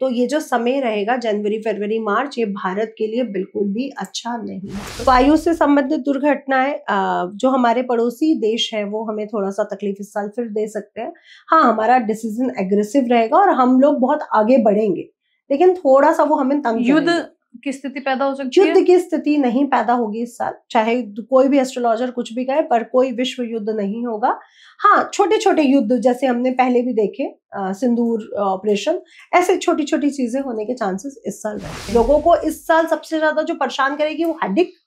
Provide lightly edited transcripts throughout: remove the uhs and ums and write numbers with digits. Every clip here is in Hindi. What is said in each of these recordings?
तो ये जो समय रहेगा जनवरी फरवरी मार्च, ये भारत के लिए बिल्कुल भी अच्छा नहीं है। वायु से संबंधित दुर्घटनाएं, जो हमारे पड़ोसी देश है वो हमें थोड़ा सा तकलीफ इस साल फिर दे सकते हैं। हाँ, हमारा डिसीजन एग्रेसिव रहेगा और हम लोग बहुत आगे बढ़ेंगे, लेकिन थोड़ा सा वो हमें तंग युद्ध करेंगे। की स्थिति पैदा हो सकती है। युद्ध की स्थिति नहीं पैदा होगी इस साल, चाहे कोई भी एस्ट्रोलॉजर कुछ भी कहे, पर कोई विश्व युद्ध नहीं होगा। हाँ, छोटे छोटे युद्ध जैसे हमने पहले भी देखे, सिंदूर ऑपरेशन, ऐसे छोटी छोटी चीजें होने के चांसेस इस साल रहते हैं। लोगों को इस साल सबसे ज्यादा जो परेशान करेगी वो हेडेक,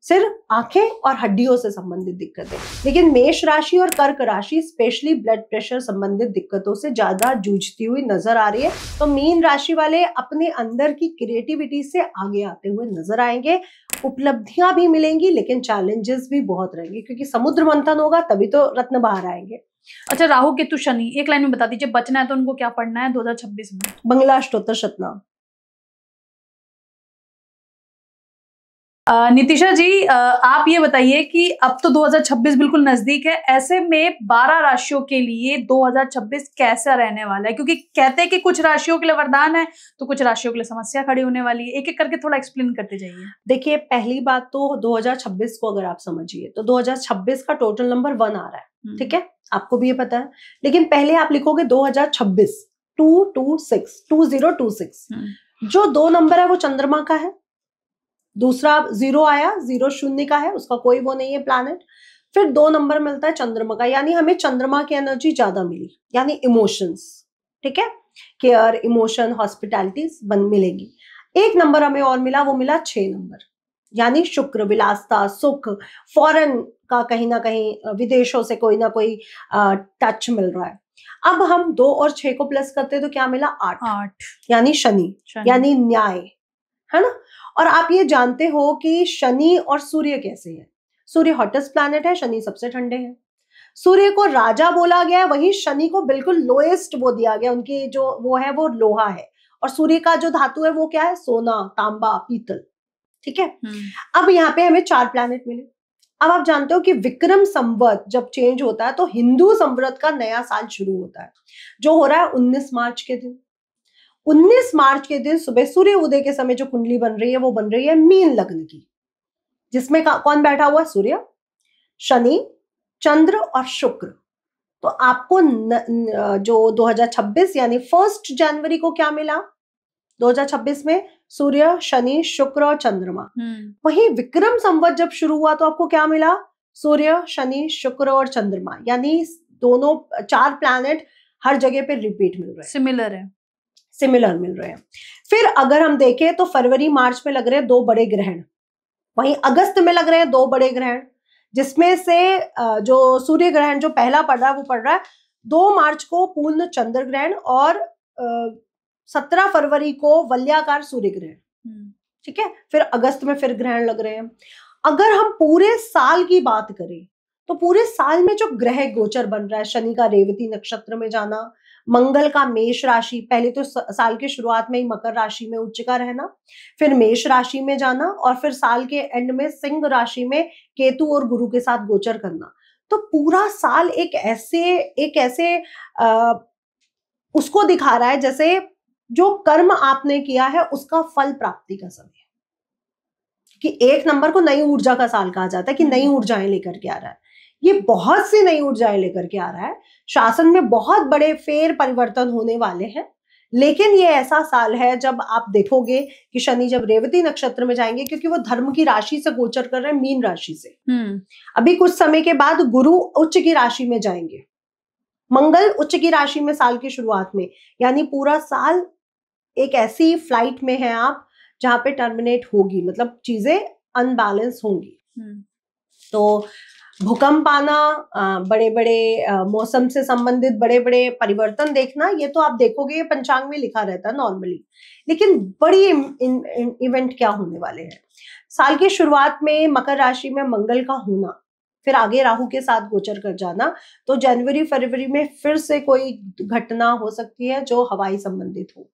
सिर, आंखें और हड्डियों से संबंधित दिक्कतें। लेकिन मेष राशि और कर्क राशि स्पेशली ब्लड प्रेशर संबंधित दिक्कतों से ज्यादा जूझती हुई नजर आ रही है। तो मीन राशि वाले अपने अंदर की क्रिएटिविटी से आगे आते हुए नजर आएंगे। उपलब्धियां भी मिलेंगी, लेकिन चैलेंजेस भी बहुत रहेंगे, क्योंकि समुद्र मंथन होगा तभी तो रत्न बाहर आएंगे। अच्छा, राहु केतु शनि, एक लाइन में बता दीजिए, बचना है तो उनको क्या पढ़ना है 2026 में? बंगला अष्टोत्तर शतनाम। नितिशा जी, आप ये बताइए कि अब तो 2026 बिल्कुल नजदीक है, ऐसे में 12 राशियों के लिए 2026 कैसा रहने वाला है? क्योंकि कहते हैं कि कुछ राशियों के लिए वरदान है तो कुछ राशियों के लिए समस्या खड़ी होने वाली है। एक एक करके थोड़ा एक्सप्लेन करते जाइए। देखिए, पहली बात तो 2026 को अगर आप समझिए तो 2026 का टोटल नंबर 1 आ रहा है, ठीक है, आपको भी ये पता है। लेकिन पहले आप लिखोगे 2026, 226, 2026। जो 2 नंबर है वो चंद्रमा का है, दूसरा 0 आया, 0 शून्य का है, उसका कोई वो नहीं है प्लैनेट। फिर 2 नंबर मिलता है चंद्रमा का, यानी हमें चंद्रमा की एनर्जी ज्यादा मिली, यानी इमोशंस, ठीक है, केयर, इमोशन, हॉस्पिटैलिटीज मिलेगी। एक नंबर हमें और मिला, वो मिला 6 नंबर, यानी शुक्र, विलासता, सुख, फॉरेन का कहीं ना कहीं विदेशों से कोई ना कोई टच मिल रहा है। अब हम 2 और 6 को प्लस करते हैं तो क्या मिला? 8, यानी शनि, यानी न्याय, है ना। और आप ये जानते हो कि शनि और सूर्य कैसे हैं? सूर्य हॉटेस्ट प्लैनेट है, शनि सबसे ठंडे हैं। सूर्य को राजा बोला गया है, वहीं शनि को बिल्कुल लोएस्ट वो दिया गया, उनकी जो वो है वो लोहा है, और सूर्य का जो धातु है वो क्या है? सोना, तांबा, पीतल, ठीक है। अब यहाँ पे हमें 4 प्लैनेट मिले। अब आप जानते हो कि विक्रम संवत जब चेंज होता है तो हिंदू संवत का नया साल शुरू होता है, जो हो रहा है 19 मार्च के दिन। 19 मार्च के दिन सुबह सूर्य उदय के समय जो कुंडली बन रही है वो बन रही है मीन लग्न की, जिसमें कौन बैठा हुआ है? सूर्य, शनि, चंद्र और शुक्र। तो आपको जो 2026 यानी 1 जनवरी को क्या मिला? 2026 में सूर्य, शनि, शुक्र और चंद्रमा। वहीं विक्रम संवत जब शुरू हुआ तो आपको क्या मिला? सूर्य, शनि, शुक्र और चंद्रमा, यानी दोनों 4 प्लैनेट हर जगह पे रिपीट मिल रहे हैं, सिमिलर मिल रहे हैं। फिर अगर हम देखें तो फरवरी मार्च में लग रहे हैं 2 बड़े ग्रहण, वहीं अगस्त में लग रहे हैं 2 बड़े ग्रहण, जिसमें से जो सूर्य ग्रहण जो पहला पड़ रहा है वो पड़ रहा है 2 मार्च को पूर्ण चंद्र ग्रहण और 17 फरवरी को वलयाकार सूर्य ग्रहण, ठीक है। फिर अगस्त में फिर ग्रहण लग रहे हैं। अगर हम पूरे साल की बात करें तो पूरे साल में जो ग्रह गोचर बन रहा है, शनि का रेवती नक्षत्र में जाना, मंगल का मेष राशि, पहले तो साल के शुरुआत में ही मकर राशि में उच्च का रहना, फिर मेष राशि में जाना, और फिर साल के एंड में सिंह राशि में केतु और गुरु के साथ गोचर करना। तो पूरा साल एक ऐसे उसको दिखा रहा है जैसे जो कर्म आपने किया है उसका फल प्राप्ति का समय, कि 1 नंबर को नई ऊर्जा का साल कहा जाता है, कि नई ऊर्जाएं लेकर के आ रहा है। ये बहुत सी नई ऊर्जाएं लेकर के आ रहा है। शासन में बहुत बड़े फेर परिवर्तन होने वाले हैं, लेकिन ये ऐसा साल है जब आप देखोगे कि शनि जब रेवती नक्षत्र में जाएंगे, क्योंकि वो धर्म की राशि से गोचर कर रहे हैं, मीन राशि से। अभी कुछ समय के बाद गुरु उच्च की राशि में जाएंगे, मंगल उच्च की राशि में साल की शुरुआत में, यानी पूरा साल एक ऐसी फ्लाइट में है आप जहां पे टर्मिनेट होगी, मतलब चीजें अनबैलेंस होंगी। तो भूकंप आना, बड़े बड़े मौसम से संबंधित बड़े बड़े परिवर्तन देखना, ये तो आप देखोगे, ये पंचांग में लिखा रहता है नॉर्मली। लेकिन बड़ी इवेंट क्या होने वाले हैं? साल की शुरुआत में मकर राशि में मंगल का होना, फिर आगे राहु के साथ गोचर कर जाना, तो जनवरी फरवरी में फिर से कोई घटना हो सकती है जो हवाई संबंधित हो,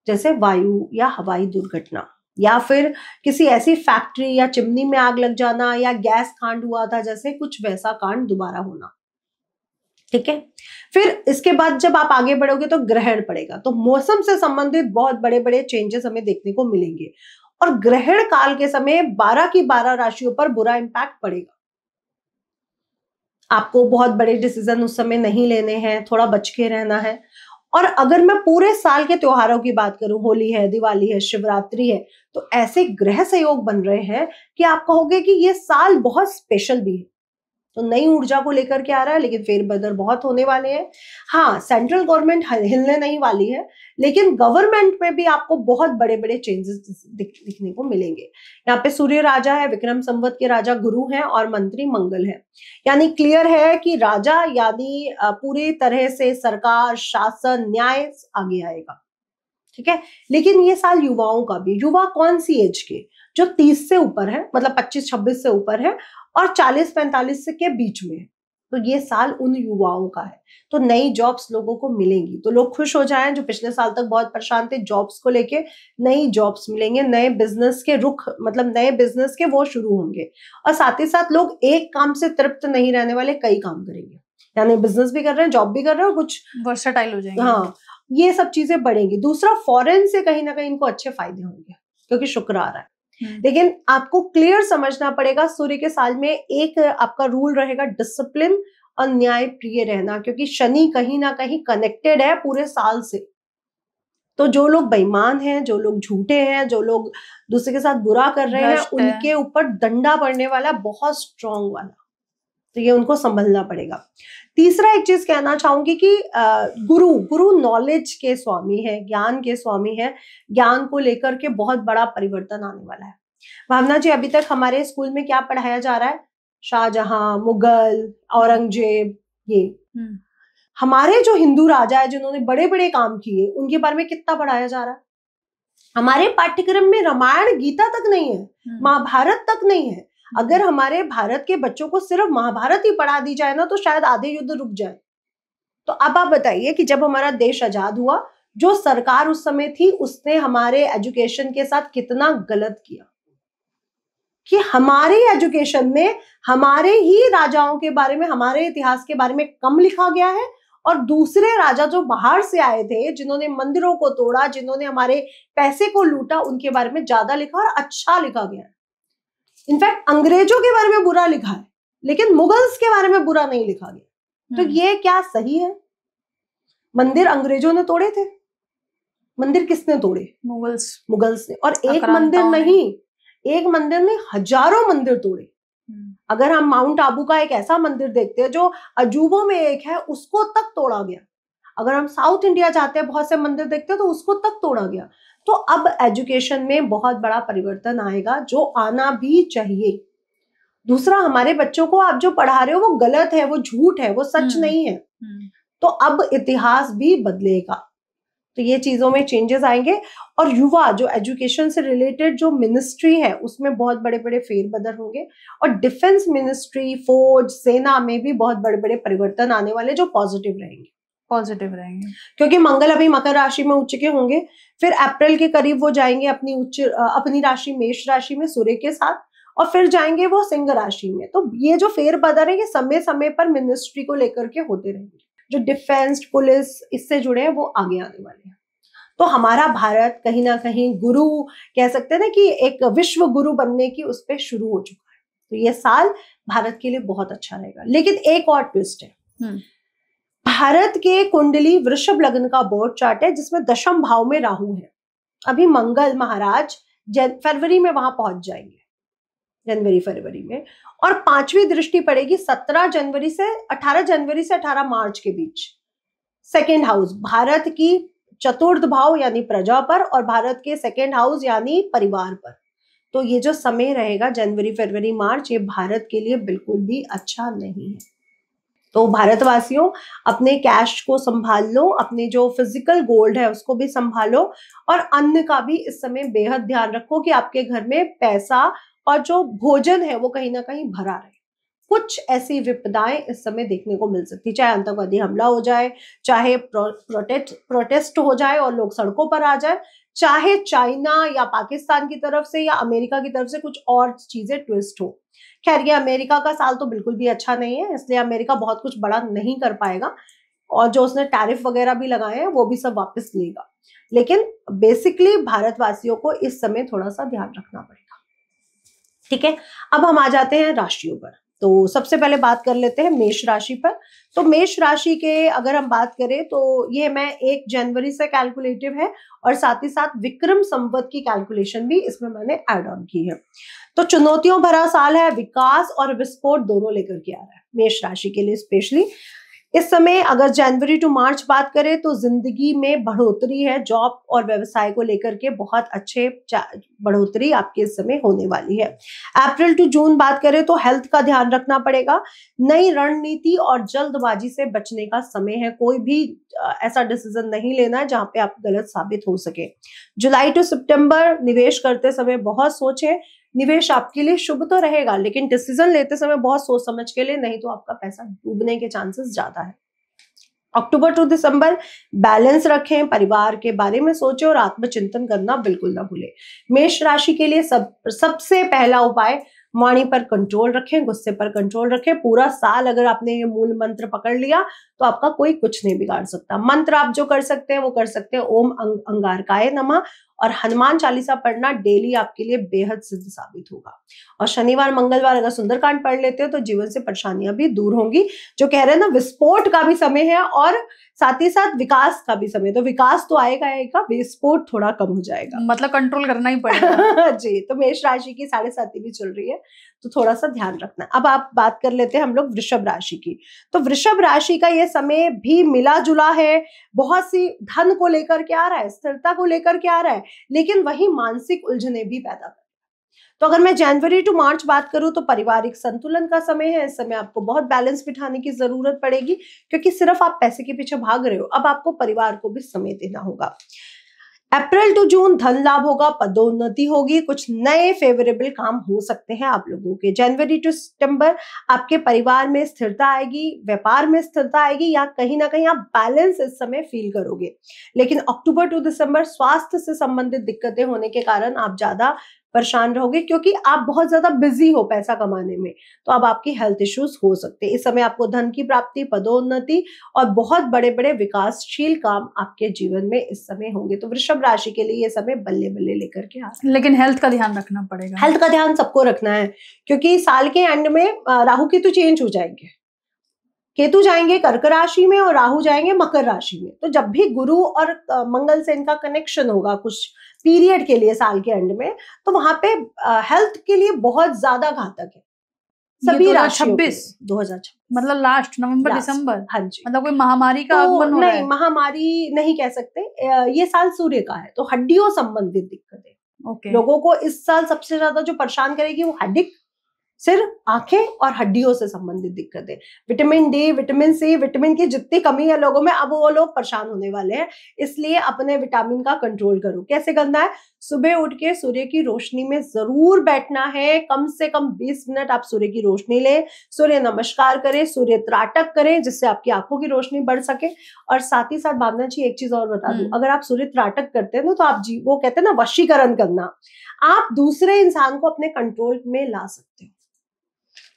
जैसे वायु या हवाई दुर्घटना, या फिर किसी ऐसी फैक्ट्री या चिमनी में आग लग जाना, या गैस कांड हुआ था जैसे कुछ वैसा कांड दोबारा होना। ठीक है। फिर इसके बाद जब आप आगे बढ़ोगे तो ग्रहण पड़ेगा, तो मौसम से संबंधित बहुत बड़े बड़े चेंजेस हमें देखने को मिलेंगे। और ग्रहण काल के समय 12 की 12 राशियों पर बुरा इंपैक्ट पड़ेगा। आपको बहुत बड़े डिसीजन उस समय नहीं लेने हैं, थोड़ा बच के रहना है। और अगर मैं पूरे साल के त्योहारों की बात करूं, होली है, दिवाली है, शिवरात्रि है, तो ऐसे ग्रह संयोग बन रहे हैं कि आप कहोगे कि ये साल बहुत स्पेशल भी है। तो नई ऊर्जा को लेकर के आ रहा है, लेकिन फेरबदल बहुत होने वाले हैं। हाँ, सेंट्रल गवर्नमेंट हिलने नहीं वाली है, लेकिन गवर्नमेंट में भी आपको बहुत बड़े बड़े चेंजेस दिखने को मिलेंगे। यहाँ पे सूर्य राजा है, विक्रम संवत के राजा गुरु हैं और मंत्री मंगल है। यानी क्लियर है कि राजा यानी पूरी तरह से सरकार, शासन, न्याय आगे आएगा। ठीक है। लेकिन ये साल युवाओं का भी, युवा कौन सी एज के, जो 30 से ऊपर है, मतलब 25-26 से ऊपर है, और 40-45 के बीच में है, तो ये साल उन युवाओं का है। तो नई जॉब्स लोगों को मिलेंगी, तो लोग खुश हो जाएं जो पिछले साल तक बहुत परेशान थे जॉब्स को लेके। नई जॉब्स मिलेंगे, नए बिजनेस के रुख, मतलब नए बिजनेस के वो शुरू होंगे। और साथ ही साथ लोग एक काम से तृप्त नहीं रहने वाले, कई काम करेंगे, यानी बिजनेस भी कर रहे हैं, जॉब भी कर रहे हैं, कुछ वर्सेटाइल हो जाएंगे। हाँ, ये सब चीजें बढ़ेंगी। दूसरा, फॉरेन से कहीं ना कहीं इनको अच्छे फायदे होंगे क्योंकि शुक्र आ रहा है। लेकिन आपको क्लियर समझना पड़ेगा, सूर्य के साल में एक आपका रूल रहेगा डिसिप्लिन और न्याय प्रिय रहना, क्योंकि शनि कहीं ना कहीं कनेक्टेड है पूरे साल से। तो जो लोग बेईमान हैं, जो लोग झूठे हैं, जो लोग दूसरे के साथ बुरा कर रहे हैं, उनके ऊपर डंडा पड़ने वाला, बहुत स्ट्रॉन्ग वाला। तो ये उनको संभलना पड़ेगा। तीसरा एक चीज कहना चाहूंगी कि गुरु नॉलेज के स्वामी है, ज्ञान के स्वामी है। ज्ञान को लेकर के बहुत बड़ा परिवर्तन आने वाला है। भावना जी, अभी तक हमारे स्कूल में क्या पढ़ाया जा रहा है? शाहजहां, मुगल, औरंगजेब, ये हमारे जो हिंदू राजा है जिन्होंने बड़े बड़े काम किए, उनके बारे में कितना पढ़ाया जा रहा है? हमारे पाठ्यक्रम में रामायण गीता तक नहीं है, महाभारत तक नहीं है। अगर हमारे भारत के बच्चों को सिर्फ महाभारत ही पढ़ा दी जाए ना, तो शायद आधे युद्ध रुक जाए। तो अब आप बताइए कि जब हमारा देश आजाद हुआ, जो सरकार उस समय थी, उसने हमारे एजुकेशन के साथ कितना गलत किया कि हमारे एजुकेशन में हमारे ही राजाओं के बारे में, हमारे इतिहास के बारे में कम लिखा गया है, और दूसरे राजा जो बाहर से आए थे, जिन्होंने मंदिरों को तोड़ा, जिन्होंने हमारे पैसे को लूटा, उनके बारे में ज्यादा लिखा और अच्छा लिखा गया है। इनफैक्ट अंग्रेजों के बारे में बुरा लिखा है, लेकिन मुगल्स के बारे में बुरा नहीं लिखा गया। तो ये क्या सही है? मंदिर अंग्रेजों ने तोड़े थे, मंदिर किसने तोड़े? मुगल्स ने। और एक मंदिर नहीं, एक मंदिर ने हजारों मंदिर तोड़े। अगर हम माउंट आबू का एक ऐसा मंदिर देखते हैं जो अजूबों में एक है, उसको तक तोड़ा गया। अगर हम साउथ इंडिया जाते हैं, बहुत से मंदिर देखते हैं तो उसको तक तोड़ा गया। तो अब एजुकेशन में बहुत बड़ा परिवर्तन आएगा, जो आना भी चाहिए। दूसरा, हमारे बच्चों को आप जो पढ़ा रहे हो वो गलत है, वो झूठ है, वो सच नहीं है। तो अब इतिहास भी बदलेगा। तो ये चीजों में चेंजेस आएंगे। और युवा जो एजुकेशन से रिलेटेड जो मिनिस्ट्री है, उसमें बहुत बड़े बड़े फेरबदल होंगे। और डिफेंस मिनिस्ट्री, फौज, सेना में भी बहुत बड़े बड़े परिवर्तन आने वाले, जो पॉजिटिव रहेंगे। क्योंकि मंगल अभी मकर राशि में उच्च के होंगे, फिर अप्रैल के करीब वो जाएंगे अपनी राशि मेष राशि में सूर्य के साथ, और फिर जाएंगे वो सिंह राशि में। तो ये जो फेरबदल है, ये समय समय पर मिनिस्ट्री को लेकर के होते रहेंगे। जो डिफेंस, पुलिस इससे जुड़े हैं, वो आगे आने वाले हैं। तो हमारा भारत कहीं ना कहीं गुरु कह सकते हैं ना, कि एक विश्व गुरु बनने की उस पर शुरू हो चुका है। तो ये साल भारत के लिए बहुत अच्छा रहेगा। लेकिन एक और ट्विस्ट है, भारत के कुंडली वृषभ लग्न का बोर्ड चार्ट है, जिसमें दशम भाव में राहु है। अभी मंगल महाराज फरवरी में वहां पहुंच जाएंगे, जनवरी फरवरी में, और 5वीं दृष्टि पड़ेगी 17 जनवरी से 18 जनवरी से 18 मार्च के बीच। सेकेंड हाउस, भारत की चतुर्थ भाव यानी प्रजा पर, और भारत के सेकेंड हाउस यानी परिवार पर। तो ये जो समय रहेगा जनवरी फरवरी मार्च, ये भारत के लिए बिल्कुल भी अच्छा नहीं है। तो भारतवासियों, अपने कैश को संभाल लो, अपने जो फिजिकल गोल्ड है उसको भी संभालो, और अन्न का भी इस समय बेहद ध्यान रखो कि आपके घर में पैसा और जो भोजन है वो कहीं ना कहीं भरा रहे। कुछ ऐसी विपदाएं इस समय देखने को मिल सकती, चाहे आतंकवादी हमला हो जाए, चाहे प्रोटेस्ट हो जाए और लोग सड़कों पर आ जाए, चाहे चाइना या पाकिस्तान की तरफ से या अमेरिका की तरफ से कुछ और चीजें ट्विस्ट हो। खैर ये अमेरिका का साल तो बिल्कुल भी अच्छा नहीं है, इसलिए अमेरिका बहुत कुछ बड़ा नहीं कर पाएगा और जो उसने टैरिफ वगैरह भी लगाए हैं वो भी सब वापस लेगा। लेकिन बेसिकली भारतवासियों को इस समय थोड़ा सा ध्यान रखना पड़ेगा। ठीक है, अब हम आ जाते हैं राशियों पर। तो सबसे पहले बात कर लेते हैं मेष राशि पर। तो मेष राशि के अगर हम बात करें तो ये मैं 1 जनवरी से कैलकुलेटिव है और साथ ही साथ विक्रम संवत की कैलकुलेशन भी इसमें मैंने ऐड ऑन की है। तो चुनौतियों भरा साल है, विकास और विस्फोट दोनों लेकर के आ रहा है मेष राशि के लिए स्पेशली। इस समय अगर जनवरी टू मार्च बात करें तो जिंदगी में बढ़ोतरी है, जॉब और व्यवसाय को लेकर के बहुत अच्छे बढ़ोतरी आपके इस समय होने वाली है। अप्रैल टू जून बात करें तो हेल्थ का ध्यान रखना पड़ेगा, नई रणनीति और जल्दबाजी से बचने का समय है, कोई भी ऐसा डिसीजन नहीं लेना है जहां पे आप गलत साबित हो सके। जुलाई टू सितंबर निवेश करते समय बहुत सोचें, निवेश आपके लिए शुभ तो रहेगा लेकिन डिसीजन लेते समय बहुत सोच समझ के लिए, नहीं तो आपका पैसा डूबने के चांसेस ज्यादा है। अक्टूबर टू दिसंबर बैलेंस रखें, परिवार के बारे में सोचें और आत्मचिंतन करना बिल्कुल ना भूलें। मेष राशि के लिए सबसे पहला उपाय, वाणी पर कंट्रोल रखें, गुस्से पर कंट्रोल रखें। पूरा साल अगर आपने ये मूल मंत्र पकड़ लिया तो आपका कोई कुछ नहीं बिगाड़ सकता। मंत्र आप जो कर सकते हैं वो कर सकते हैं, ओम अंगारकाय नमः और हनुमान चालीसा पढ़ना डेली आपके लिए बेहद सिद्ध साबित होगा। और शनिवार मंगलवार अगर सुंदरकांड पढ़ लेते हो तो जीवन से परेशानियां भी दूर होंगी। जो कह रहे हैं ना विस्फोट का भी समय है और साथ ही साथ विकास का भी समय, तो विकास तो आएगा, विस्फोट थोड़ा कम हो जाएगा, मतलब कंट्रोल करना ही पड़ेगा। जी, तो मेष राशि की 7.5 भी चल रही है तो थोड़ा सा ध्यान रखना। अब आप बात कर लेते हैं हम लोग वृषभ राशि की। तो वृषभ राशि का ये समय भी मिला जुला है, बहुत सी धन को लेकर के आ रहा है, स्थिरता को लेकर के आ रहा है, लेकिन वही मानसिक उलझने भी पैदा कर रहा है। तो अगर मैं जनवरी टू मार्च बात करूं तो पारिवारिक संतुलन का समय है। इस समय आपको बहुत बैलेंस बिठाने की जरूरत पड़ेगी क्योंकि सिर्फ आप पैसे के पीछे भाग रहे हो, अब आपको परिवार को भी समय देना होगा। अप्रैल टू जून धन लाभ होगा, पदोन्नति होगी, कुछ नए फेवरेबल काम हो सकते हैं आप लोगों के। जनवरी टू सितंबर आपके परिवार में स्थिरता आएगी, व्यापार में स्थिरता आएगी या कहीं ना कहीं आप बैलेंस इस समय फील करोगे। लेकिन अक्टूबर टू दिसंबर स्वास्थ्य से संबंधित दिक्कतें होने के कारण आप ज्यादा परेशान रहोगे क्योंकि आप बहुत ज्यादा बिजी हो पैसा कमाने में, तो अब आपकी हेल्थ इश्यूज हो सकते हैं। इस समय आपको धन की प्राप्ति, पदोन्नति और बहुत बड़े बड़े विकासशील काम आपके जीवन में इस समय होंगे। तो वृषभ राशि के लिए ये समय बल्ले बल्ले लेकर के आ रहा है। लेकिन हेल्थ का ध्यान रखना पड़ेगा। हेल्थ का ध्यान सबको रखना है क्योंकि साल के एंड में राहु केतु चेंज हो जाएंगे। केतु जाएंगे कर्क राशि में और राहु जाएंगे मकर राशि में। तो जब भी गुरु और मंगल से इनका कनेक्शन होगा कुछ पीरियड के लिए साल के एंड में, तो वहां पे हेल्थ के लिए बहुत ज्यादा घातक है सभी राशियों के। 2026 मतलब लास्ट नवंबर दिसंबर। हाँ जी, मतलब कोई महामारी का आगमन हो रहा है? नहीं, महामारी नहीं कह सकते, ये साल सूर्य का है तो हड्डियों संबंधित दिक्कतें लोगों को इस साल सबसे ज्यादा जो परेशान करेगी वो हेडेक, सिर, आंखें और हड्डियों से संबंधित दिक्कतें। Vitamin D, vitamin C, vitamin की जितनी कमी है लोगों में अब वो लोग परेशान होने वाले हैं, इसलिए अपने विटामिन का कंट्रोल करो। कैसे करना है? सुबह उठ के सूर्य की रोशनी में जरूर बैठना है, कम से कम 20 मिनट आप सूर्य की रोशनी लें, सूर्य नमस्कार करें, सूर्य त्राटक करें जिससे आपकी आंखों की रोशनी बढ़ सके। और साथ ही साथ भावना जी एक चीज और बता दूं, अगर आप सूर्य त्राटक करते हैं ना तो आप वो कहते हैं ना वशीकरण करना, आप दूसरे इंसान को अपने कंट्रोल में ला सकते हो।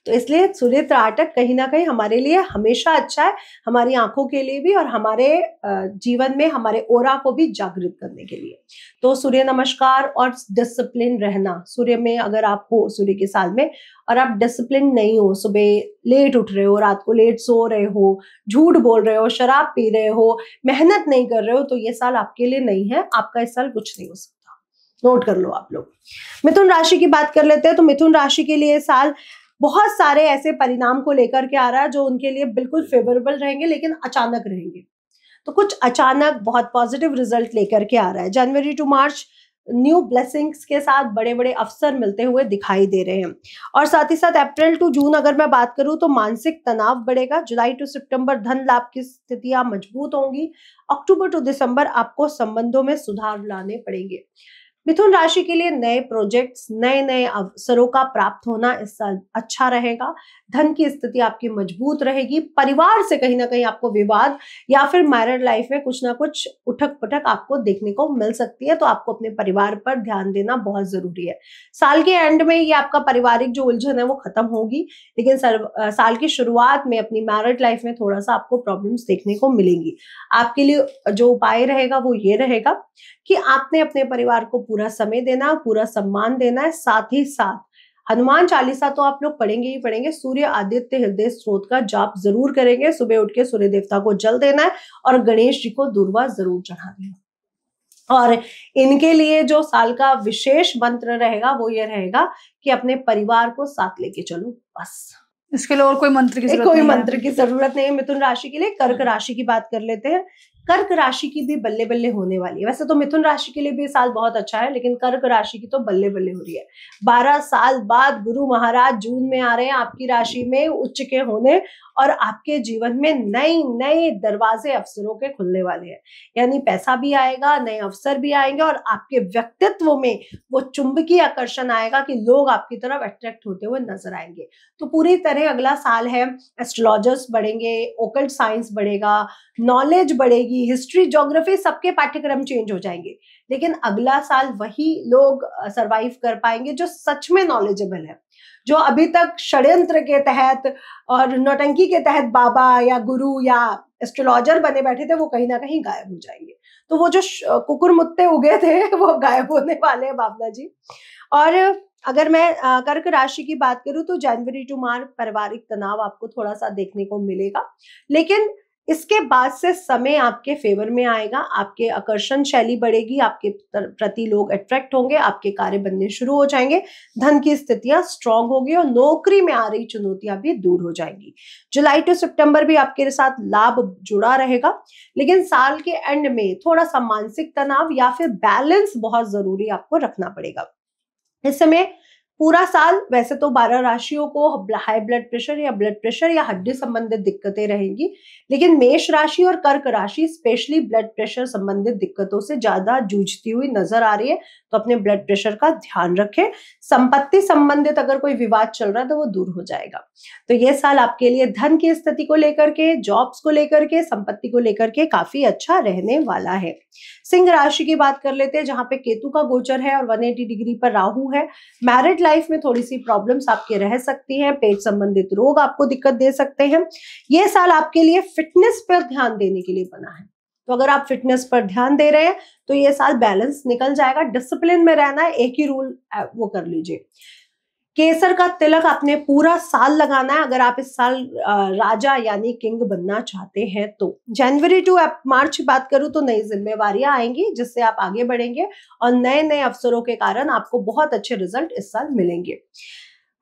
तो इसलिए सूर्य त्राटक कहीं ना कहीं हमारे लिए हमेशा अच्छा है, हमारी आंखों के लिए भी और हमारे जीवन में हमारे ओरा को भी जागृत करने के लिए। तो सूर्य नमस्कार और डिसिप्लिन रहना, सूर्य में अगर आप हो सूर्य के साल में और आप डिसिप्लिन नहीं हो, सुबह लेट उठ रहे हो, रात को लेट सो रहे हो, झूठ बोल रहे हो, शराब पी रहे हो, मेहनत नहीं कर रहे हो, तो ये साल आपके लिए नहीं है, आपका इस साल कुछ नहीं हो सकता। नोट कर लो आप लोग। मिथुन राशि की बात कर लेते हैं। तो मिथुन राशि के लिए साल बहुत सारे ऐसे परिणाम को लेकर के आ रहा है जो उनके लिए बिल्कुल फेवरेबल रहेंगे लेकिन अचानक रहेंगे। तो कुछ अचानक बहुत पॉजिटिव रिजल्ट लेकर के आ रहा है। जनवरी टू मार्च न्यू ब्लेसिंग्स के साथ बड़े बड़े अवसर मिलते हुए दिखाई दे रहे हैं। और साथ ही साथ अप्रैल टू जून अगर मैं बात करूं तो मानसिक तनाव बढ़ेगा। जुलाई टू सितंबर धन लाभ की स्थितियां मजबूत होंगी। अक्टूबर टू दिसंबर आपको संबंधों में सुधार लाने पड़ेंगे। मिथुन राशि के लिए नए प्रोजेक्ट्स, नए नए अवसरों का प्राप्त होना इस साल अच्छा रहेगा। धन की स्थिति आपकी मजबूत रहेगी। परिवार से कहीं ना कहीं आपको विवाद या फिर मैरिड लाइफ में कुछ ना कुछ उठक पटक आपको देखने को मिल सकती है, तो आपको अपने परिवार पर ध्यान देना बहुत जरूरी है। साल के एंड में ये आपका पारिवारिक जो उलझन है वो खत्म होगी, लेकिन साल की शुरुआत में अपनी मैरिड लाइफ में थोड़ा सा आपको प्रॉब्लम्स देखने को मिलेंगी। आपके लिए जो उपाय रहेगा वो ये रहेगा कि आपने अपने परिवार को पूरा समय देना, पूरा सम्मान देना है। साथ ही साथ हनुमान चालीसा तो आप लोग पढ़ेंगे ही पढ़ेंगे। सूर्य आदित्य हृदय स्त्रोत का जाप जरूर करेंगे। सुबह उठ के सूर्य देवता को जल देना है और गणेश जी को दूर्वा जरूर चढ़ानी है। और इनके लिए जो साल का विशेष मंत्र रहेगा वो ये रहेगा कि अपने परिवार को साथ लेके चलो, बस। इसके लिए और कोई मंत्र की जरूरत कोई नहीं है? मंत्र की जरूरत नहीं है मिथुन राशि के लिए। कर्क राशि की बात कर लेते हैं। कर्क राशि की भी बल्ले बल्ले होने वाली है। वैसे तो मिथुन राशि के लिए भी साल बहुत अच्छा है, लेकिन कर्क राशि की तो बल्ले बल्ले हो रही है। 12 साल बाद गुरु महाराज जून में आ रहे हैं आपकी राशि में उच्च के होने, और आपके जीवन में नए नए दरवाजे अवसरों के खुलने वाले हैं। यानी पैसा भी आएगा, नए अवसर भी आएंगे, और आपके व्यक्तित्व में वो चुंबकीय आकर्षण आएगा कि लोग आपकी तरफ अट्रैक्ट होते हुए नजर आएंगे। तो पूरी तरह अगला साल है, एस्ट्रोलॉजर्स बढ़ेंगे, ओकल्ट साइंस बढ़ेगा, नॉलेज बढ़ेगी, हिस्ट्री ज्योग्राफी सबके पाठ्यक्रम चेंज हो जाएंगे। लेकिन अगला साल वही लोग सरवाइव कर पाएंगे जो सच में नॉलेजेबल है। जो अभी तक षड्यंत्र के तहत और नौटंकी के तहत बाबा या गुरु या एस्ट्रोलॉजर बने बैठे थे, वो कहीं ना कहीं गायब हो जाएंगे। तो वो जो कुकुर मुत्ते उगे थे वो गायब होने वाले हैं भावना जी। और अगर मैं कर्क राशि की बात करूं तो जनवरी टू मार्च पारिवारिक तनाव आपको थोड़ा सा देखने को मिलेगा, लेकिन इसके बाद से समय आपके फेवर में आएगा। आपके आकर्षण शैली बढ़ेगी, आपके प्रति लोग अट्रैक्ट होंगे, आपके कार्य बनने शुरू हो जाएंगे, धन की स्थितियां स्ट्रांग होगी और नौकरी में आ रही चुनौतियां भी दूर हो जाएंगी। जुलाई टू सितंबर भी आपके साथ लाभ जुड़ा रहेगा, लेकिन साल के एंड में थोड़ा सा मानसिक तनाव या फिर बैलेंस बहुत जरूरी आपको रखना पड़ेगा। इस समय पूरा साल वैसे तो 12 राशियों को हाई ब्लड प्रेशर या हड्डी संबंधित दिक्कतें रहेंगी, लेकिन मेष राशि और कर्क राशि स्पेशली ब्लड प्रेशर संबंधित दिक्कतों से ज्यादा जूझती हुई नजर आ रही है, तो अपने ब्लड प्रेशर का ध्यान रखें। संपत्ति संबंधित अगर कोई विवाद चल रहा है तो वो दूर हो जाएगा। तो ये साल आपके लिए धन की स्थिति को लेकर के, जॉब्स को लेकर के, संपत्ति को लेकर के काफी अच्छा रहने वाला है। सिंह राशि की बात कर लेते हैं, जहां पे केतु का गोचर है और 180 डिग्री पर राहु है। मैरिड लाइफ में थोड़ी सी प्रॉब्लम्स आपके रह सकती हैं, पेट संबंधित रोग आपको दिक्कत दे सकते हैं। ये साल आपके लिए फिटनेस पर ध्यान देने के लिए बना है, तो अगर आप फिटनेस पर ध्यान दे रहे हैं तो ये साल बैलेंस निकल जाएगा। डिसिप्लिन में रहना है, एक ही रूल वो कर लीजिए। केसर का तिलक आपने पूरा साल लगाना है अगर आप इस साल राजा यानी किंग बनना चाहते हैं तो। जनवरी टू मार्च की बात करूं तो नई जिम्मेवारियां आएंगी जिससे आप आगे बढ़ेंगे और नए नए अवसरों के कारण आपको बहुत अच्छे रिजल्ट इस साल मिलेंगे।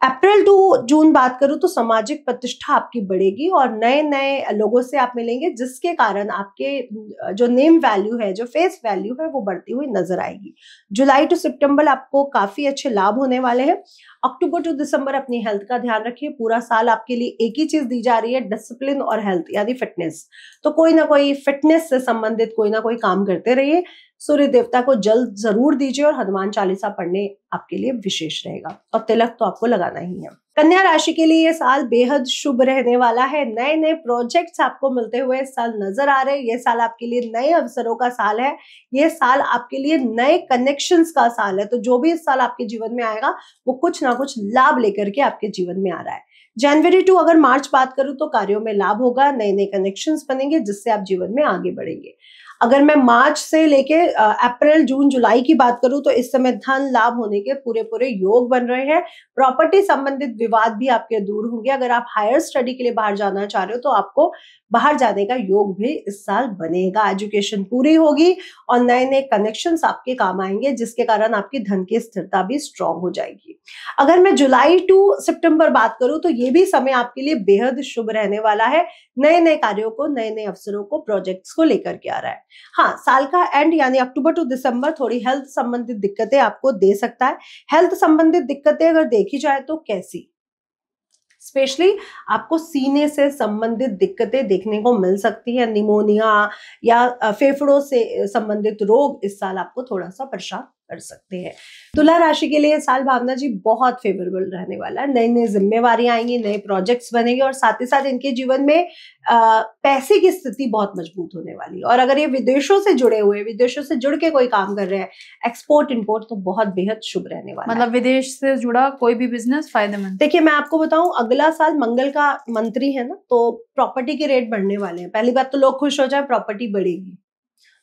अप्रैल टू जून बात करूं तो सामाजिक प्रतिष्ठा आपकी बढ़ेगी और नए नए लोगों से आप मिलेंगे, जिसके कारण आपके जो नेम वैल्यू है, जो फेस वैल्यू है, वो बढ़ती हुई नजर आएगी। जुलाई टू सितंबर आपको काफी अच्छे लाभ होने वाले हैं। अक्टूबर टू दिसंबर अपनी हेल्थ का ध्यान रखिए। पूरा साल आपके लिए एक ही चीज दी जा रही है, डिसिप्लिन और हेल्थ यानी फिटनेस। तो कोई ना कोई फिटनेस से संबंधित कोई ना कोई काम करते रहिए। सूर्य देवता को जल जरूर दीजिए और हनुमान चालीसा पढ़ने आपके लिए विशेष रहेगा, और तिलक तो आपको लगाना ही है। कन्या राशि के लिए ये साल बेहद शुभ रहने वाला है। नए नए प्रोजेक्ट्स आपको मिलते हुए इस साल नजर आ रहे हैं। ये साल आपके लिए नए अवसरों का साल है। ये साल आपके लिए नए कनेक्शंस का साल है। तो जो भी इस साल आपके जीवन में आएगा वो कुछ ना कुछ लाभ लेकर के आपके जीवन में आ रहा है। जनवरी टू अगर मार्च बात करूं तो कार्यों में लाभ होगा, नए नए कनेक्शंस बनेंगे जिससे आप जीवन में आगे बढ़ेंगे। अगर मैं मार्च से लेके अप्रैल जून जुलाई की बात करूं तो इस समय धन लाभ होने के पूरे पूरे योग बन रहे हैं। प्रॉपर्टी संबंधित विवाद भी आपके दूर होंगे। अगर आप हायर स्टडी के लिए बाहर जाना चाह रहे हो तो आपको बाहर जाने का योग भी इस साल बनेगा। एजुकेशन पूरी होगी और नए नए कनेक्शंस आपके काम आएंगे जिसके कारण आपकी धन की स्थिरता भी स्ट्रांग हो जाएगी। अगर मैं जुलाई टू सितंबर बात करूं तो ये भी समय आपके लिए बेहद शुभ रहने वाला है। नए नए कार्यों को, नए नए अवसरों को, प्रोजेक्ट्स को लेकर के आ रहा है। हाँ, साल का एंड यानी अक्टूबर टू दिसंबर थोड़ी हेल्थ संबंधित दिक्कतें आपको दे सकता है। हेल्थ संबंधित दिक्कतें अगर देखी जाए तो कैसी, स्पेशली आपको सीने से संबंधित दिक्कतें देखने को मिल सकती है। निमोनिया या फेफड़ों से संबंधित रोग इस साल आपको थोड़ा सा परेशान कर सकते हैं। तुला राशि के लिए साल भावना जी बहुत फेवरेबल रहने वाला है। नई नई जिम्मेवारियां आएंगी, नए प्रोजेक्ट्स बनेंगे और साथ ही साथ इनके जीवन में पैसे की स्थिति बहुत मजबूत होने वाली है। और अगर ये विदेशों से जुड़े हुए, विदेशों से जुड़ के कोई काम कर रहे हैं, एक्सपोर्ट इंपोर्ट, तो बहुत बेहद शुभ रहने वाला मतलब विदेश से जुड़ा कोई भी बिजनेस फायदेमंद। देखिए मैं आपको बताऊं, अगला साल मंगल का मंत्री है ना, तो प्रॉपर्टी के रेट बढ़ने वाले हैं। पहली बात तो लोग खुश हो जाए, प्रॉपर्टी बढ़ेगी।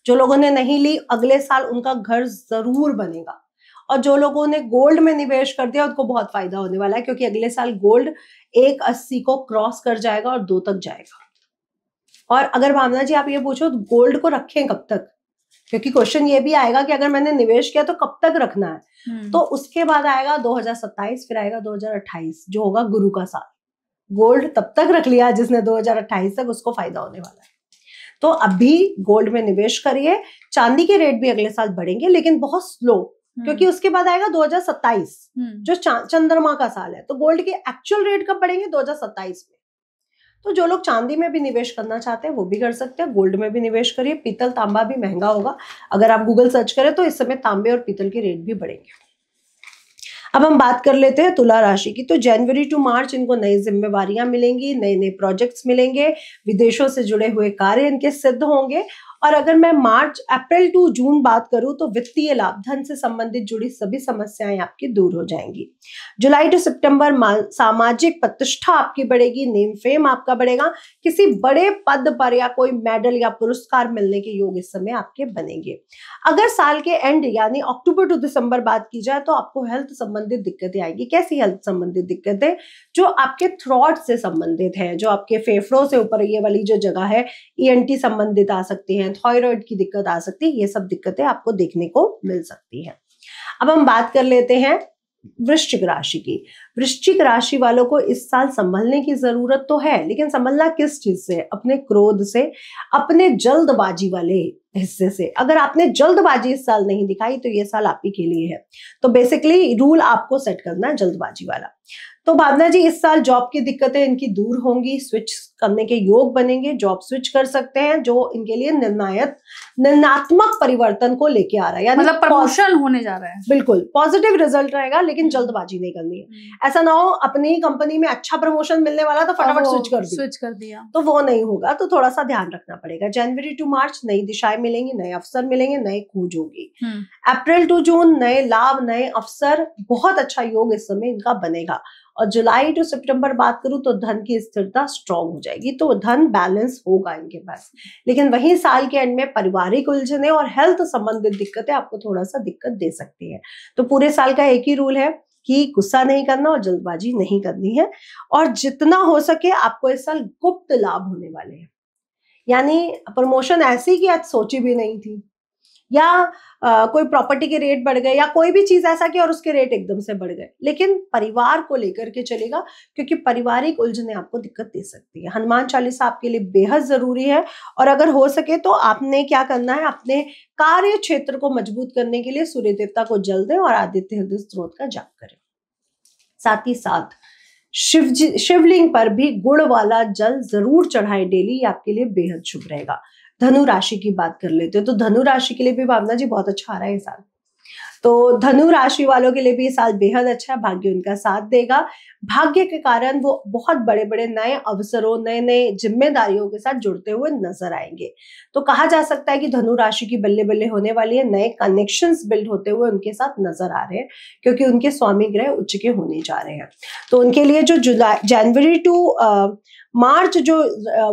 जो लोगों ने नहीं ली, अगले साल उनका घर जरूर बनेगा। और जो लोगों ने गोल्ड में निवेश कर दिया उनको बहुत फायदा होने वाला है, क्योंकि अगले साल गोल्ड 180 को क्रॉस कर जाएगा और 2 तक जाएगा। और अगर भावना जी आप ये पूछो तो गोल्ड को रखें कब तक, क्योंकि क्वेश्चन ये भी आएगा कि अगर मैंने निवेश किया तो कब तक रखना है। तो उसके बाद आएगा 2027, फिर आएगा 2028, जो होगा गुरु का साल। गोल्ड तब तक रख लिया जिसने 2028 तक, उसको फायदा होने वाला है। तो अभी गोल्ड में निवेश करिए। चांदी के रेट भी अगले साल बढ़ेंगे, लेकिन बहुत स्लो, क्योंकि उसके बाद आएगा 2027 जो चंद्रमा का साल है। तो गोल्ड के एक्चुअल रेट कब बढ़ेंगे? 2027 में। तो जो लोग चांदी में भी निवेश करना चाहते हैं वो भी कर सकते हैं, गोल्ड में भी निवेश करिए। पीतल तांबा भी महंगा होगा, अगर आप गूगल सर्च करें तो इस समय तांबे और पीतल के रेट भी बढ़ेंगे। अब हम बात कर लेते हैं तुला राशि की। तो जनवरी टू मार्च इनको नई जिम्मेवारियां मिलेंगी, नए नए प्रोजेक्ट्स मिलेंगे, विदेशों से जुड़े हुए कार्य इनके सिद्ध होंगे। और अगर मैं अप्रैल टू जून बात करूं तो वित्तीय लाभ, धन से संबंधित जुड़ी सभी समस्याएं आपकी दूर हो जाएंगी। जुलाई टू सितंबर सामाजिक प्रतिष्ठा आपकी बढ़ेगी, नेम फेम आपका बढ़ेगा, किसी बड़े पद पर या कोई मेडल या पुरस्कार मिलने के योग इस समय आपके बनेंगे। अगर साल के एंड यानी अक्टूबर टू दिसंबर बात की जाए तो आपको हेल्थ संबंधित दिक्कतें आएंगी। कैसी हेल्थ संबंधित दिक्कतें? जो आपके थ्रॉट से संबंधित है, जो आपके फेफड़ों से ऊपर ये वाली जो जगह है, ENT संबंधित आ सकती है, थायराइड की दिक्कत आ सकती है, ये सब दिक्कतें आपको देखने को मिल सकती है। अब हम बात कर लेते हैं वृश्चिक राशि की। वृश्चिक राशि वालों को इस साल संभलने की जरूरत तो है, लेकिन संभलना किस चीज से? अपने क्रोध से, अपने जल्दबाजी वाले हिस्से से। अगर आपने जल्दबाजी इस साल नहीं दिखाई तो ये साल आप ही के लिए है। तो बेसिकली रूल आपको सेट करना है जल्दबाजी वाला। तो भावना जी इस साल जॉब की दिक्कतें इनकी दूर होंगी, स्विच करने के योग बनेंगे, जॉब स्विच कर सकते हैं, जो इनके लिए निर्णयात्मक परिवर्तन को लेके आ रहा है, यानी मतलब प्रमोशन होने जा रहा है। बिल्कुल पॉजिटिव रिजल्ट रहेगा, लेकिन जल्दबाजी नहीं करनी है। ऐसा ना हो अपनी ही कंपनी में अच्छा प्रमोशन मिलने वाला तो फटाफट स्विच कर दिया, तो वो नहीं होगा। तो थोड़ा सा ध्यान रखना पड़ेगा। जनवरी टू मार्च नई दिशाएं मिलेंगी, नए अवसर मिलेंगे, नए खोज होगी। अप्रैल टू जून नए लाभ, नए अवसर, बहुत अच्छा योग इस समय इनका बनेगा। और जुलाई टू सितंबर बात करूं तो धन की स्थिरता स्ट्रांग हो जाएगी, तो धन बैलेंस होगा इनके पास। लेकिन वहीं साल के एंड में पारिवारिक उलझने और हेल्थ संबंधित दिक्कतें आपको थोड़ा सा दिक्कत दे सकती है। तो पूरे साल का एक ही रूल है कि गुस्सा नहीं करना और जल्दबाजी नहीं करनी है। और जितना हो सके आपको इस साल गुप्त लाभ होने वाले हैं, यानी प्रमोशन ऐसी कि आज सोची भी नहीं थी, या कोई प्रॉपर्टी के रेट बढ़ गए, या कोई भी चीज ऐसा कि और उसके रेट एकदम से बढ़ गए। लेकिन परिवार को लेकर के चलेगा, क्योंकि पारिवारिक उलझने आपको दिक्कत दे सकती है। हनुमान चालीसा आपके लिए बेहद जरूरी है। और अगर हो सके तो आपने क्या करना है, अपने कार्य क्षेत्र को मजबूत करने के लिए सूर्य देवता को जल दें और आदित्य हृदय स्त्रोत का जाप करें। साथ ही साथ शिवलिंग पर भी गुड़ वाला जल जरूर चढ़ाए डेली, आपके लिए बेहद शुभ रहेगा। धनु राशि की बात कर लेते हैं। तो धनु राशि के लिए भी भावना जी बहुत अच्छा आ रहा है ये साल। तो धनु राशि वालों के लिए भी ये साल बेहद अच्छा है, भाग्य उनका साथ देगा। भाग्य के कारण वो बहुत बड़े बड़े नए अवसरों, नए नए जिम्मेदारियों के साथ जुड़ते हुए नजर आएंगे। तो कहा जा सकता है कि धनु राशि की बल्ले बल्ले होने वाली है, नए कनेक्शंस बिल्ड होते हुए उनके साथ नजर आ रहे हैं, क्योंकि उनके स्वामी ग्रह उच्च के होने जा रहे हैं। तो उनके लिए जो जनवरी टू मार्च जो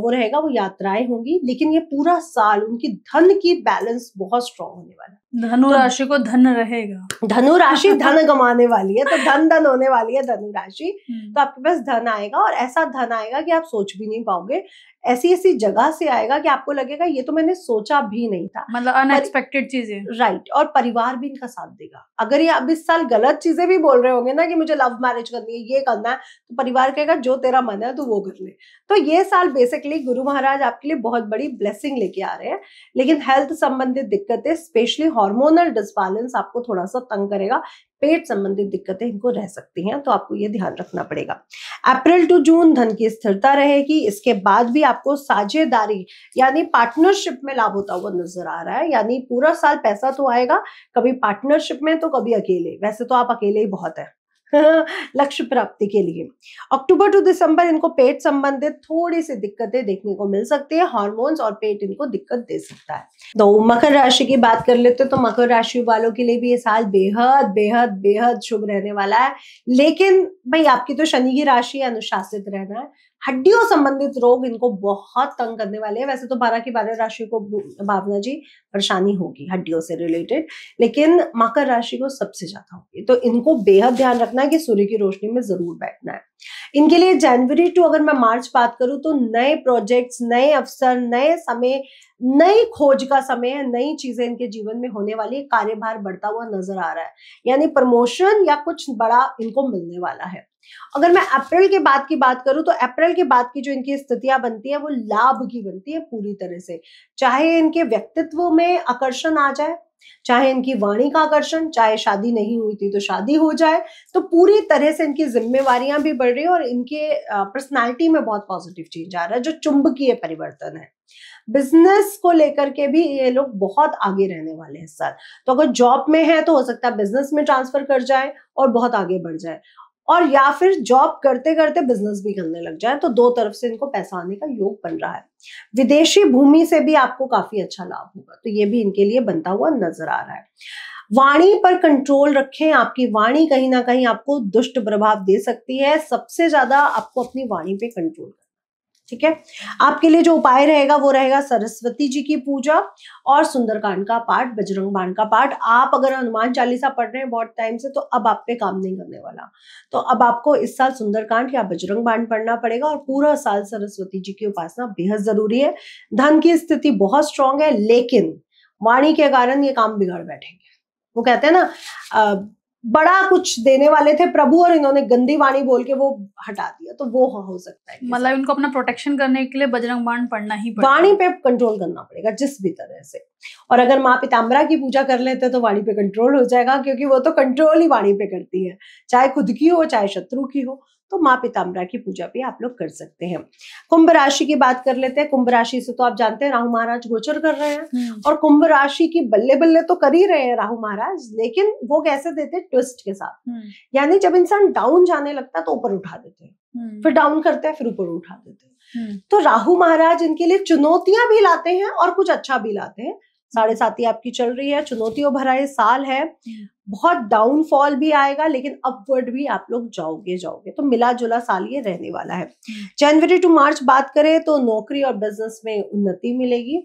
वो रहेगा वो यात्राएं होंगी, लेकिन ये पूरा साल उनकी धन की बैलेंस बहुत स्ट्रांग होने वाला है। धनु राशि को धन रहेगा, धनु राशि धन कमाने वाली है, तो धन होने वाली है धनु राशि। तो आपके पास धन आएगा, और ऐसा धन आएगा कि आप सोच भी नहीं पाओगे। ऐसी ऐसी जगह से आएगा कि आपको लगेगा ये तो मैंने सोचा भी नहीं था, मतलब अनएक्सपेक्टेड चीजें। राइट। और परिवार भी इनका साथ देगा। अगर ये अब इस साल गलत चीजें भी बोल रहे होंगे ना कि मुझे लव मैरिज करनी है, ये करना है, तो परिवार कहेगा जो तेरा मन है तू वो कर ले। तो ये साल बेसिकली गुरु महाराज आपके लिए बहुत बड़ी ब्लेसिंग लेके आ रहे हैं। लेकिन हेल्थ संबंधित दिक्कतें, स्पेशली हार्मोनल डिसबैलेंस आपको थोड़ा सा तंग करेगा। पेट संबंधित दिक्कतें इनको रह सकती हैं, तो आपको ये ध्यान रखना पड़ेगा। अप्रैल टू जून धन की स्थिरता रहेगी। इसके बाद भी आपको साझेदारी यानी पार्टनरशिप में लाभ होता हुआ नजर आ रहा है, यानी पूरा साल पैसा तो आएगा, कभी पार्टनरशिप में तो कभी अकेले। वैसे तो आप अकेले ही बहुत है लक्ष्य प्राप्ति के लिए। अक्टूबर टू दिसंबर इनको पेट संबंधित थोड़ी सी दिक्कतें देखने को मिल सकती है, हार्मोन्स और पेट इनको दिक्कत दे सकता है। तो मकर राशि की बात कर लेते हैं, तो मकर राशि वालों के लिए भी ये साल बेहद बेहद बेहद शुभ रहने वाला है। लेकिन भाई आपकी तो शनि की राशि है, अनुशासित रहना है। हड्डियों संबंधित रोग इनको बहुत तंग करने वाले हैं। वैसे तो 12 की 12 राशि को भावना जी परेशानी होगी हड्डियों से रिलेटेड, लेकिन मकर राशि को सबसे ज्यादा होगी। तो इनको बेहद ध्यान रखना है कि सूर्य की रोशनी में जरूर बैठना है। इनके लिए जनवरी टू अगर मैं मार्च बात करूं तो नए प्रोजेक्ट्स, नए अवसर, नए समय, नई खोज का समय है, नई चीजें इनके जीवन में होने वाली है। कार्यभार बढ़ता हुआ नजर आ रहा है, यानी प्रमोशन या कुछ बड़ा इनको मिलने वाला है। अगर मैं अप्रैल के बाद की बात करूं तो अप्रैल के बाद की जो इनकी स्थितियां बनती है वो लाभ की बनती है पूरी तरह से। चाहे इनके व्यक्तित्व में आकर्षण आ जाए, चाहे इनकी वाणी का आकर्षण, चाहे शादी नहीं हुई थी तो शादी हो जाए, तो पूरी तरह से इनकी जिम्मेवारियां भी बढ़ रही है और इनके पर्सनालिटी में बहुत पॉजिटिव चेंज आ रहा है, जो चुंबकीय परिवर्तन है। बिजनेस को लेकर के भी ये लोग बहुत आगे रहने वाले हैं इस साल। तो अगर जॉब में है तो हो सकता है बिजनेस में ट्रांसफर कर जाए और बहुत आगे बढ़ जाए, और या फिर जॉब करते करते बिजनेस भी करने लग जाए, तो दो तरफ से इनको पैसा आने का योग बन रहा है। विदेशी भूमि से भी आपको काफी अच्छा लाभ होगा, तो ये भी इनके लिए बनता हुआ नजर आ रहा है। वाणी पर कंट्रोल रखें, आपकी वाणी कहीं ना कहीं आपको दुष्ट प्रभाव दे सकती है। सबसे ज्यादा आपको अपनी वाणी पे कंट्रोल करना, ठीक है। आपके लिए जो उपाय रहेगा वो रहेगा सरस्वती जी की पूजा और सुंदरकांड का पाठ, बजरंग बाण का पाठ। आप अगर हनुमान चालीसा पढ़ रहे हैं बहुत टाइम से, तो अब आप पे काम नहीं करने वाला, तो अब आपको इस साल सुंदरकांड या बजरंग बाण पढ़ना पड़ेगा और पूरा साल सरस्वती जी की उपासना बेहद जरूरी है। धन की स्थिति बहुत स्ट्रांग है, लेकिन वाणी के कारण ये काम बिगड़ बैठेंगे। वो कहते हैं ना, बड़ा कुछ देने वाले थे प्रभु और इन्होंने गंदी वाणी बोल के वो हटा दिया, तो वो हो सकता है। मतलब इनको अपना प्रोटेक्शन करने के लिए बजरंग बाण पढ़ना ही पड़ेगा, वाणी पे कंट्रोल करना पड़ेगा जिस भी तरह से। और अगर माँ पीताम्बरा की पूजा कर लेते तो वाणी पे कंट्रोल हो जाएगा, क्योंकि वो तो कंट्रोल ही वाणी पे करती है, चाहे खुद की हो चाहे शत्रु की हो। तो माँ पीताम्बरा की पूजा भी आप लोग कर सकते हैं। कुंभ राशि की बात कर लेते हैं। कुंभ राशि से तो आप जानते हैं राहु महाराज गोचर कर रहे हैं, और कुंभ राशि की बल्ले बल्ले तो कर ही रहे हैं राहु महाराज, लेकिन वो कैसे देते हैं? ट्विस्ट के साथ। यानी जब इंसान डाउन जाने लगता है तो ऊपर उठा देते हैं, फिर डाउन करते हैं, फिर ऊपर उठा देते हैं। तो राहु महाराज इनके लिए चुनौतियां भी लाते हैं और कुछ अच्छा भी लाते हैं। 7.5 आपकी चल रही है, चुनौतियों भरा ये साल है, बहुत डाउनफॉल भी आएगा, लेकिन अपवर्ड भी आप लोग जाओगे, तो मिला जुला साल ये रहने वाला है। जनवरी टू मार्च बात करें तो नौकरी और बिजनेस में उन्नति मिलेगी।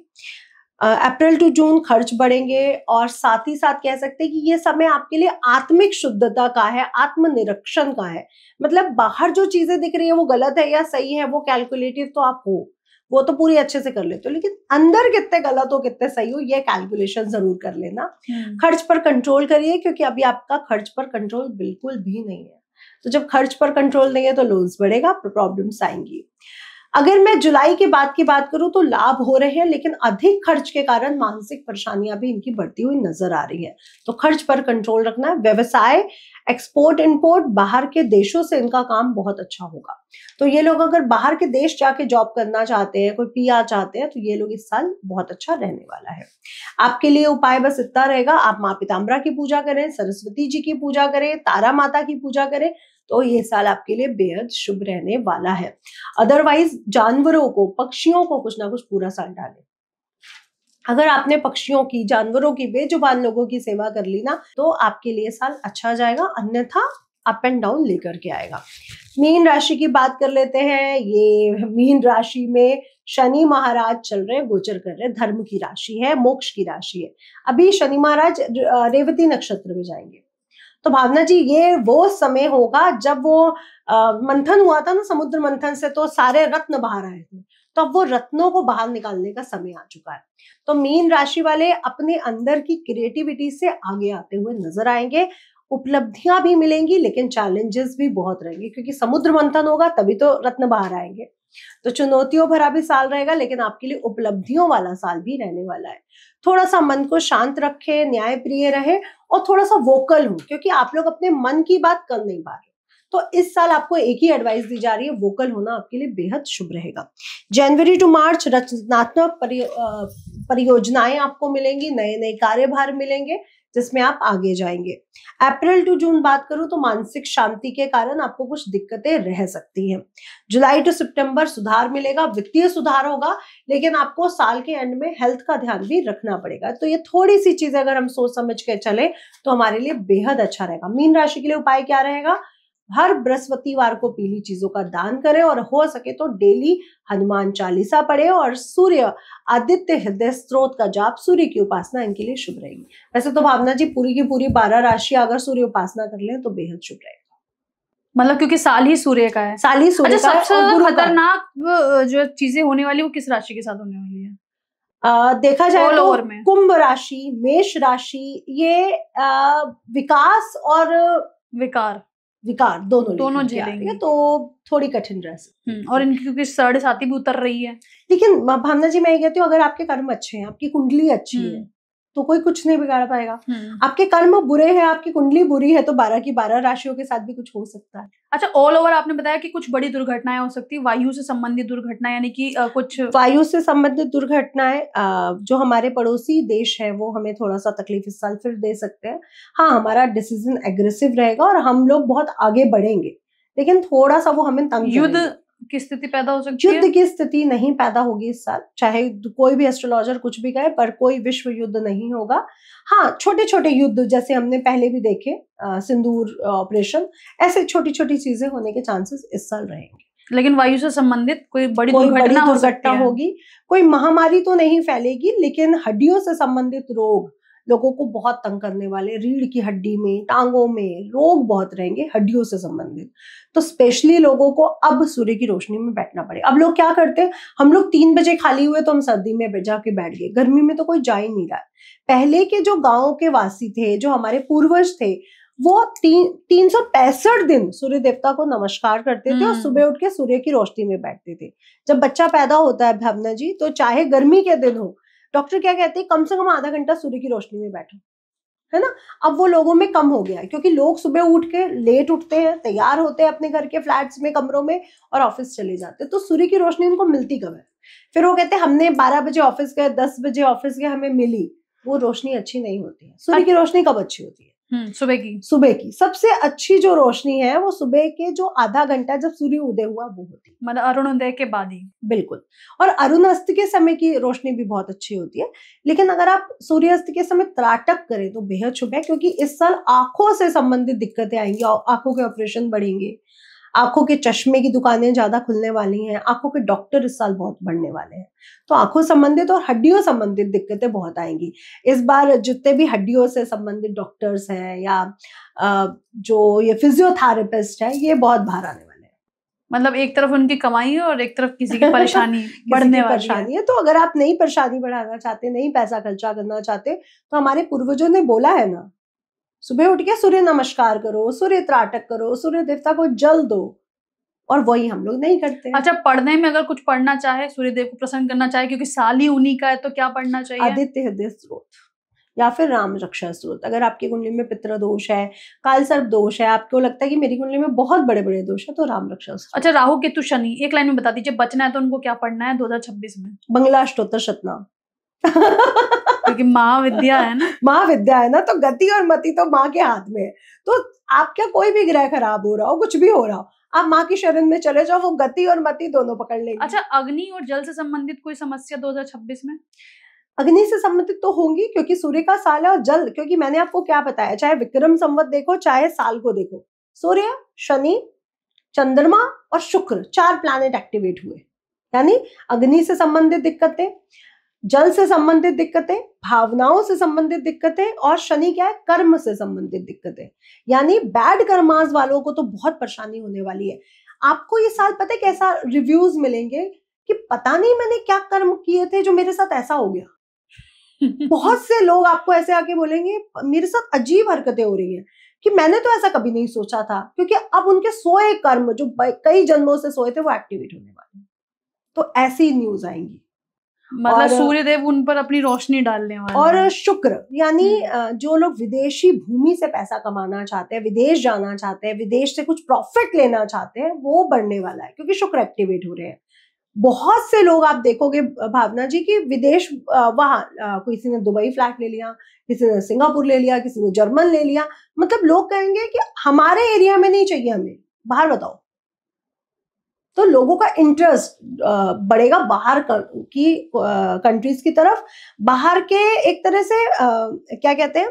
अप्रैल टू जून खर्च बढ़ेंगे, और साथ ही साथ कह सकते हैं कि ये समय आपके लिए आत्मिक शुद्धता का है, आत्मनिरीक्षण का है। मतलब बाहर जो चीजें दिख रही है वो गलत है या सही है, वो कैलकुलेटिव तो आप हो, वो तो पूरी अच्छे से कर लेते हो, लेकिन अंदर कितने गलत हो कितने सही हो ये कैलकुलेशन जरूर कर लेना। खर्च पर कंट्रोल करिए, क्योंकि अभी आपका खर्च पर कंट्रोल बिल्कुल भी नहीं है। तो जब खर्च पर कंट्रोल नहीं है तो लोन्स बढ़ेगा, प्रॉब्लम्स आएंगी। अगर मैं जुलाई के बाद की बात करूं तो लाभ हो रहे हैं, लेकिन अधिक खर्च के कारण मानसिक परेशानियां भी इनकी बढ़ती हुई नजर आ रही है, तो खर्च पर कंट्रोल रखना है। व्यवसाय, एक्सपोर्ट इंपोर्ट, बाहर के देशों से इनका काम बहुत अच्छा होगा। तो ये लोग अगर बाहर के देश जाके जॉब करना चाहते हैं, कोई पीआर चाहते हैं, तो ये लोग इस साल बहुत अच्छा रहने वाला है। आपके लिए उपाय बस इतना रहेगा, आप माँ पीताम्बरा की पूजा करें, सरस्वती जी की पूजा करें, तारा माता की पूजा करें, तो ये साल आपके लिए बेहद शुभ रहने वाला है। अदरवाइज जानवरों को, पक्षियों को कुछ ना कुछ पूरा साल डालें। अगर आपने पक्षियों की, जानवरों की, बेजुबान लोगों की सेवा कर ली ना, तो आपके लिए साल अच्छा जाएगा, अन्यथा अप एंड डाउन लेकर के आएगा। मीन राशि की बात कर लेते हैं। ये मीन राशि में शनि महाराज चल रहे हैं, गोचर कर रहे हैं, धर्म की राशि है, मोक्ष की राशि है। अभी शनि महाराज रेवती नक्षत्र में जाएंगे, तो भावना जी ये वो समय होगा जब वो मंथन हुआ था ना, समुद्र मंथन से तो सारे रत्न बाहर आए थे, तो अब वो रत्नों को बाहर निकालने का समय आ चुका है। तो मीन राशि वाले अपने अंदर की क्रिएटिविटी से आगे आते हुए नजर आएंगे, उपलब्धियां भी मिलेंगी, लेकिन चैलेंजेस भी बहुत रहेंगे, क्योंकि समुद्र मंथन होगा तभी तो रत्न बाहर आएंगे। तो चुनौतियों भरा भी साल रहेगा, लेकिन आपके लिए उपलब्धियों वाला साल भी रहने वाला है। थोड़ा सा मन को शांत रखे, न्यायप्रिय रहे और थोड़ा सा वोकल हो, क्योंकि आप लोग अपने मन की बात कर नहीं पा रहे। तो इस साल आपको एक ही एडवाइस दी जा रही है, वोकल होना आपके लिए बेहद शुभ रहेगा। जनवरी टू मार्च रचनात्मक परियोजनाएं आपको मिलेंगी, नए नए कार्यभार मिलेंगे जिसमें आप आगे जाएंगे। अप्रैल टू जून बात करूं तो मानसिक शांति के कारण आपको कुछ दिक्कतें रह सकती हैं। जुलाई टू सितंबर सुधार मिलेगा, वित्तीय सुधार होगा, लेकिन आपको साल के एंड में हेल्थ का ध्यान भी रखना पड़ेगा। तो ये थोड़ी सी चीजें अगर हम सोच समझ के चले तो हमारे लिए बेहद अच्छा रहेगा। मीन राशि के लिए उपाय क्या रहेगा? हर बृहस्पतिवार को पीली चीजों का दान करें और हो सके तो डेली हनुमान चालीसा पढ़े और सूर्य आदित्य हृदय स्त्रोत का जाप, सूर्य की उपासना इनके लिए शुभ रहेगी। वैसे तो भावना जी पूरी की पूरी 12 राशि अगर सूर्य उपासना कर लें तो बेहद शुभ रहेगा। मतलब क्योंकि साल ही सूर्य का है। साल ही सूर्य अच्छा, का है। सबसे ज्यादा खतरनाक जो चीजें होने वाली वो किस राशि के साथ होने वाली है? देखा जाए तो में कुंभ राशि, मेष राशि, ये विकास और विकार दोनों झेलेंगे, तो थोड़ी कठिन रह सकती है। और इनकी क्योंकि 7.5 भी उतर रही है। लेकिन भावना जी मैं ये कहती हूँ, अगर आपके कर्म अच्छे हैं, आपकी कुंडली अच्छी है, तो कोई कुछ नहीं बिगाड़ पाएगा। आपके कर्म बुरे हैं, आपकी कुंडली बुरी है, तो 12 की 12 राशियों के साथ भी कुछ हो सकता है। अच्छा, ऑल ओवर आपने बताया कि कुछ बड़ी दुर्घटनाएं हो सकती है, वायु से संबंधित दुर्घटना, यानी कि कुछ वायु से संबंधित दुर्घटनाएं, जो हमारे पड़ोसी देश है वो हमें थोड़ा सा तकलीफ इस साल फिर दे सकते हैं। हाँ, हमारा डिसीजन एग्रेसिव रहेगा और हम लोग बहुत आगे बढ़ेंगे, लेकिन थोड़ा सा वो हमें तंग युद्ध की स्थिति पैदा हो सकती है। युद्ध की स्थिति नहीं पैदा होगी इस साल, चाहे कोई भी एस्ट्रोलॉजर कुछ भी कहे, पर कोई विश्व युद्ध नहीं होगा। हाँ, छोटे छोटे युद्ध जैसे हमने पहले भी देखे, सिंदूर ऑपरेशन, ऐसे छोटी छोटी चीजें होने के चांसेस इस साल रहेंगे। लेकिन वायु से संबंधित कोई बड़ी दुर्घटना होगी, कोई महामारी तो नहीं फैलेगी, लेकिन हड्डियों से संबंधित रोग लोगों को बहुत तंग करने वाले, रीढ़ की हड्डी में, टांगों में रोग बहुत रहेंगे हड्डियों से संबंधित। तो स्पेशली लोगों को अब सूर्य की रोशनी में बैठना पड़े। अब लोग क्या करते हैं, हम लोग 3 बजे खाली हुए तो हम सर्दी में जाके बैठ गए, गर्मी में तो कोई जा ही नहीं रहा। पहले के जो गाँव के वासी थे, जो हमारे पूर्वज थे, वो 365 दिन सूर्य देवता को नमस्कार करते थे और सुबह उठ के सूर्य की रोशनी में बैठते थे। जब बच्चा पैदा होता है भावना जी, तो चाहे गर्मी के दिन हो, डॉक्टर क्या कहते हैं, कम से कम आधा घंटा सूर्य की रोशनी में बैठो, है ना। अब वो लोगों में कम हो गया है, क्योंकि लोग सुबह उठ के लेट उठते हैं, तैयार होते हैं अपने घर के फ्लैट्स में, कमरों में, और ऑफिस चले जाते हैं। तो सूर्य की रोशनी उनको मिलती कब है? फिर वो कहते हैं हमने 12 बजे ऑफिस गए, 10 बजे ऑफिस गए, हमें मिली। वो रोशनी अच्छी नहीं होती है। सूर्य की रोशनी कब अच्छी होती है? सुबह की सबसे अच्छी जो रोशनी है वो सुबह के जो आधा घंटा जब सूर्य उदय हुआ वो होती है, मतलब अरुणोदय के बाद ही। बिल्कुल। और अरुणास्त के समय की रोशनी भी बहुत अच्छी होती है, लेकिन अगर आप सूर्यास्त के समय त्राटक करें तो बेहद शुभ है, क्योंकि इस साल आंखों से संबंधित दिक्कतें आएंगी, आंखों के ऑपरेशन बढ़ेंगे, आंखों के चश्मे की दुकानें ज्यादा खुलने वाली हैं, आंखों के डॉक्टर इस साल बहुत बढ़ने वाले हैं। तो आंखों संबंधित और हड्डियों संबंधित दिक्कतें बहुत आएंगी इस बार। जितने भी हड्डियों से संबंधित डॉक्टर्स हैं या जो ये फिजियोथेरेपिस्ट है, ये बहुत बाहर आने वाले हैं। मतलब एक तरफ उनकी कमाई है और एक तरफ किसी की परेशानी बढ़ने वाली है। तो अगर आप नई परेशानी बढ़ाना चाहते, नहीं पैसा खर्चा करना चाहते, तो हमारे पूर्वजों ने बोला है ना, सुबह उठ के सूर्य नमस्कार करो, सूर्य त्राटक करो, सूर्य देवता को जल दो, और वही हम लोग नहीं करते। अच्छा, पढ़ने में अगर कुछ पढ़ना चाहे, सूर्य देव को प्रसन्न करना चाहे, क्योंकि साल ही उन्हीं का है, तो क्या पढ़ना चाहिए? आदित्य हृदय स्त्रोत या फिर राम रक्षा स्त्रोत। अगर आपकी कुंडली में पितृ दोष है, काल सर्प दोष है, आपको लगता है कि मेरी कुंडली में बहुत बड़े बड़े दोष है, तो राम रक्षा स्त्रोत। अच्छा, राहु केतु शनि, एक लाइन में बता दीजिए, बचना है तो उनको क्या पढ़ना है 2026 में? मंगलाष्टोत्तर शतनाम क्योंकि महाविद्या है ना, महाविद्या है ना, तो गति और मति तो माँ के हाथ में है। तो आपका कोई भी ग्रह खराब हो रहा हो, कुछ भी हो रहा हो, आप माँ की शरण में चले जाओ, वो गति और मति दोनों पकड़ लेंगे। अच्छा, अग्नि और जल से संबंधित कोई समस्या 2026 में? अग्नि से संबंधित तो होंगी, क्योंकि सूर्य का साल है, और जल, क्योंकि मैंने आपको क्या बताया, चाहे विक्रम संवत देखो, चाहे साल को देखो, सूर्य, शनि, चंद्रमा और शुक्र, 4 प्लैनेट एक्टिवेट हुए, यानी अग्नि से संबंधित दिक्कतें, जल से संबंधित दिक्कतें, भावनाओं से संबंधित दिक्कतें, और शनि क्या है, कर्म से संबंधित दिक्कतें, यानी बैड कर्मास वालों को तो बहुत परेशानी होने वाली है। आपको ये साल पता है कैसा रिव्यूज मिलेंगे कि पता नहीं मैंने क्या कर्म किए थे जो मेरे साथ ऐसा हो गया। बहुत से लोग आपको ऐसे आके बोलेंगे मेरे साथ अजीब हरकतें हो रही हैं, कि मैंने तो ऐसा कभी नहीं सोचा था, क्योंकि अब उनके सोए कर्म जो कई जन्मों से सोए थे वो एक्टिवेट होने वाले हैं। तो ऐसी न्यूज आएंगी। मतलब सूर्यदेव उन पर अपनी रोशनी डालने वाले और हैं। शुक्र, यानी जो लोग विदेशी भूमि से पैसा कमाना चाहते हैं, विदेश जाना चाहते हैं, विदेश से कुछ प्रॉफिट लेना चाहते हैं, वो बढ़ने वाला है, क्योंकि शुक्र एक्टिवेट हो रहे हैं। बहुत से लोग आप देखोगे भावना जी की विदेश, वहां किसी ने दुबई फ्लैट ले लिया, किसी ने सिंगापुर ले लिया, किसी ने जर्मन ले लिया। मतलब लोग कहेंगे कि हमारे एरिया में नहीं चाहिए, हमें बाहर बताओ। तो लोगों का इंटरेस्ट बढ़ेगा बाहर की कंट्रीज की तरफ, बाहर के एक तरह से क्या कहते हैं,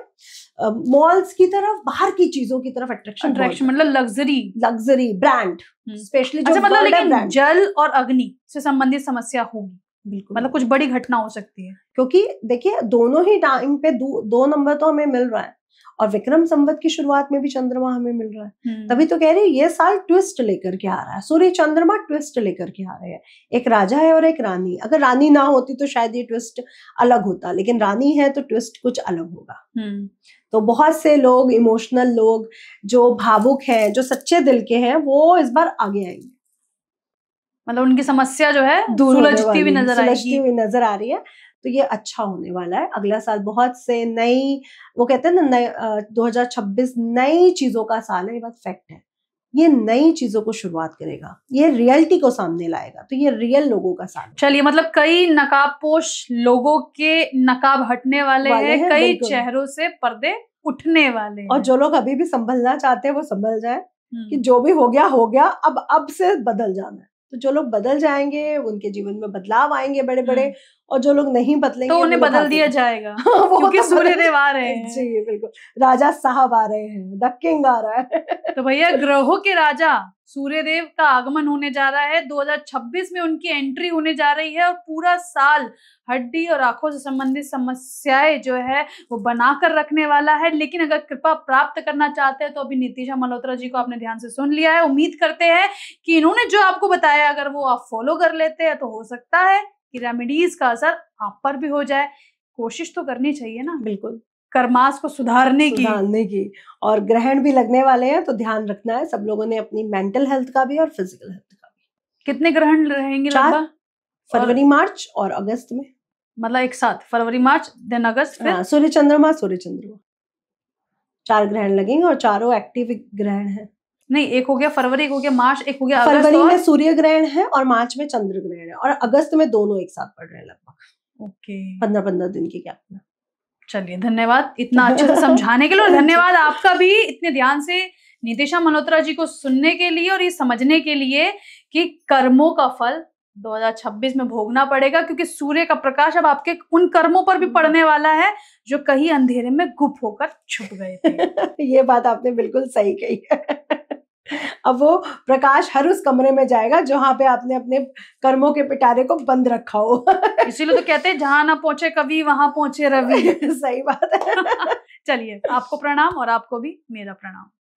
मॉल्स की तरफ, बाहर की चीजों की तरफ अट्रैक्शन मतलब लग्जरी ब्रांड स्पेशली। अच्छा, मतलब लेकिन जल और अग्नि से संबंधित समस्या होगी, बिल्कुल, मतलब कुछ बड़ी घटना हो सकती है, क्योंकि देखिए दोनों ही टाइम पे दो नंबर तो हमें मिल रहा है, और विक्रम संवत की शुरुआत में भी चंद्रमा हमें मिल रहा है। तभी तो कह रही है ये साल ट्विस्ट लेकर के आ रहा है, सूर्य चंद्रमा ट्विस्ट लेकर के आ रहे हैं। एक राजा है और एक रानी, अगर रानी ना होती तो शायद ये ट्विस्ट अलग होता, लेकिन रानी है तो ट्विस्ट कुछ अलग होगा। तो बहुत से लोग, इमोशनल लोग, जो भावुक हैं, जो सच्चे दिल के हैं, वो इस बार आगे आएंगे। मतलब उनकी समस्या जो है सुलझती हुई नजर आ रही है। तो ये अच्छा होने वाला है। अगला साल बहुत से नई, वो कहते हैं ना, 2026 नई चीजों का साल है। ये बात फैक्ट है, ये नई चीजों को शुरुआत करेगा, ये रियलिटी को सामने लाएगा। तो ये रियल लोगों का साल। चलिए, मतलब कई नकाबपोश लोगों के नकाब हटने वाले हैं, कई चेहरों से पर्दे उठने वाले हैं। और जो लोग अभी भी संभलना चाहते हैं वो संभल जाए, कि जो भी हो गया, अब से बदल जाना है। तो जो लोग बदल जाएंगे उनके जीवन में बदलाव आएंगे बड़े बड़े, और जो लोग नहीं बदलेंगे तो उन्हें बदल दिया जाएगा क्योंकि सूर्यदेव आ रहे हैं। जी बिल्कुल, राजा साहब आ रहे हैं, द किंग आ रहा है। तो भैया, ग्रहों के राजा सूर्यदेव का आगमन होने जा रहा है, 2026 में उनकी एंट्री होने जा रही है, और पूरा साल हड्डी और आंखों से संबंधित समस्याएं जो है वो बनाकर रखने वाला है। लेकिन अगर कृपा प्राप्त करना चाहते हैं तो अभी नीतिशा मल्होत्रा जी को आपने ध्यान से सुन लिया है। उम्मीद करते हैं कि इन्होंने जो आपको बताया अगर वो आप फॉलो कर लेते हैं तो हो सकता है कि रेमेडीज का असर आप पर भी हो जाए। कोशिश तो करनी चाहिए ना, बिल्कुल, कर्मास को सुधारने की। और ग्रहण भी लगने वाले हैं, तो ध्यान रखना है सब लोगों ने, अपनी मेंटल हेल्थ का भी और फिजिकल हेल्थ का भी। कितने ग्रहण रहेंगे? 4 फरवरी, मार्च और अगस्त में। मतलब एक साथ फरवरी, मार्च, देन अगस्त, फिर सूर्य चंद्रमा 4 ग्रहण लगेंगे, और चारों एक्टिव ग्रहण है। नहीं, एक हो गया फरवरी, एक हो गया मार्च, एक हो गया अगस्त। फरवरी में सूर्य ग्रहण है और मार्च में चंद्र ग्रहण है, और अगस्त में दोनों एक साथ पड़ रहे हैं लगभग। ओके, 15-15 दिन की गैप में। चलिए, धन्यवाद इतना अच्छे से समझाने के लिए, और धन्यवाद आपका भी इतने ध्यान से नीतिशा मल्होत्रा जी को सुनने के लिए, और ये समझने के लिए कि कर्मों का फल 2026 में भोगना पड़ेगा, क्योंकि सूर्य का प्रकाश अब आपके उन कर्मों पर भी पड़ने वाला है जो कहीं अंधेरे में गुप्त होकर छुप गए थे। ये बात आपने बिल्कुल सही कही है। अब वो प्रकाश हर उस कमरे में जाएगा जहां पे आपने अपने कर्मों के पिटारे को बंद रखा हो। इसीलिए तो कहते हैं जहां ना पहुंचे कवि वहां पहुंचे रवि। सही बात है। चलिए, आपको प्रणाम, और आपको भी मेरा प्रणाम।